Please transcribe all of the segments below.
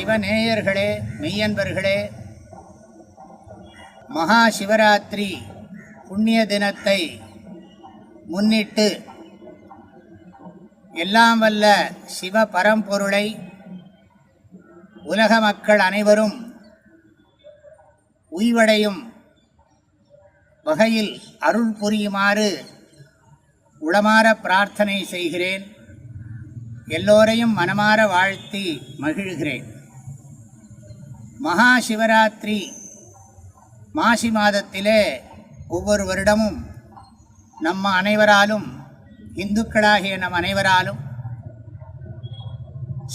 சிவநேயர்களே, மெய்யன்பர்களே, மகா சிவராத்திரி புண்ணிய தினத்தை முன்னிட்டு எல்லாம் வல்ல சிவ பரம்பொருளை உலக மக்கள் அனைவரும் உய்வடையும் வகையில் அருள் புரியுமாறு உளமாற பிரார்த்தனை செய்கிறேன். எல்லோரையும் மனமாற வாழ்த்தி மகிழ்கிறேன். மகா சிவராத்திரி மாசி மாதத்திலே ஒவ்வொரு வருடமும் நம்ம அனைவராலும், இந்துக்களாகிய நம் அனைவராலும்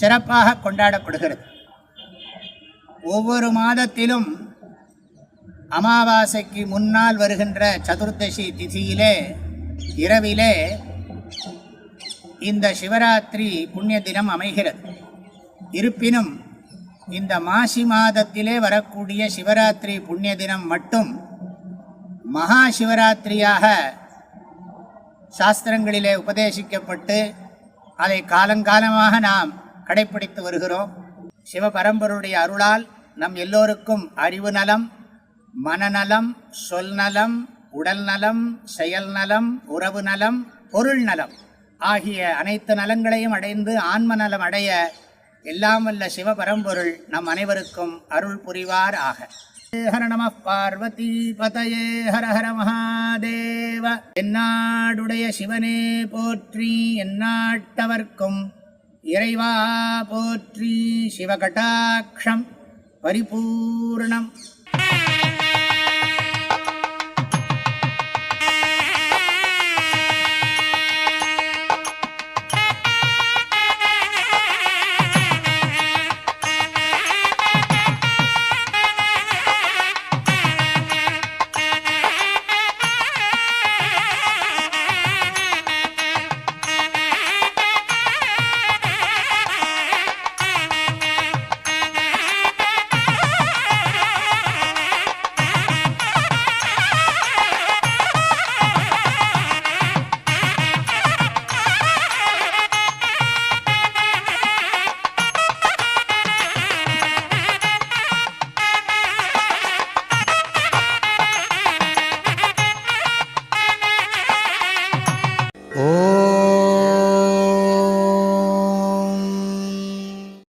சிறப்பாக கொண்டாடப்படுகிறது. ஒவ்வொரு மாதத்திலும் அமாவாசைக்கு முன்னால் வருகின்ற சதுர்தசி திதியிலே இரவிலே இந்த சிவராத்திரி புண்ணிய தினம் அமைகிறது. இருப்பினும் இந்த மாசி மாதத்திலே வரக்கூடிய சிவராத்திரி புண்ணிய தினம் மட்டும் மகா சிவராத்திரியாக சாஸ்திரங்களிலே உபதேசிக்கப்பட்டு அதை காலங்காலமாக நாம் கடைப்பிடித்து வருகிறோம். சிவபரம்பருடைய அருளால் நம் எல்லோருக்கும் அறிவு நலம், மனநலம், சொல் நலம், உடல் நலம், செயல் நலம், உறவு நலம், பொருள் நலம் ஆகிய அனைத்து நலங்களையும் அடைந்து ஆன்ம நலம் அடைய எல்லாம் வல்ல சிவபரம்பொருள் நம் அனைவருக்கும் அருள் புரிவார் ஆக. ஹர நம பார்வதி பதயே, ஹர ஹர மகாதேவ. எந்நாடுடைய சிவனே போற்றி, எந்நாட்டவர்க்கும் இறைவா போற்றி. சிவகடாட்சம் பரிபூர்ணம்.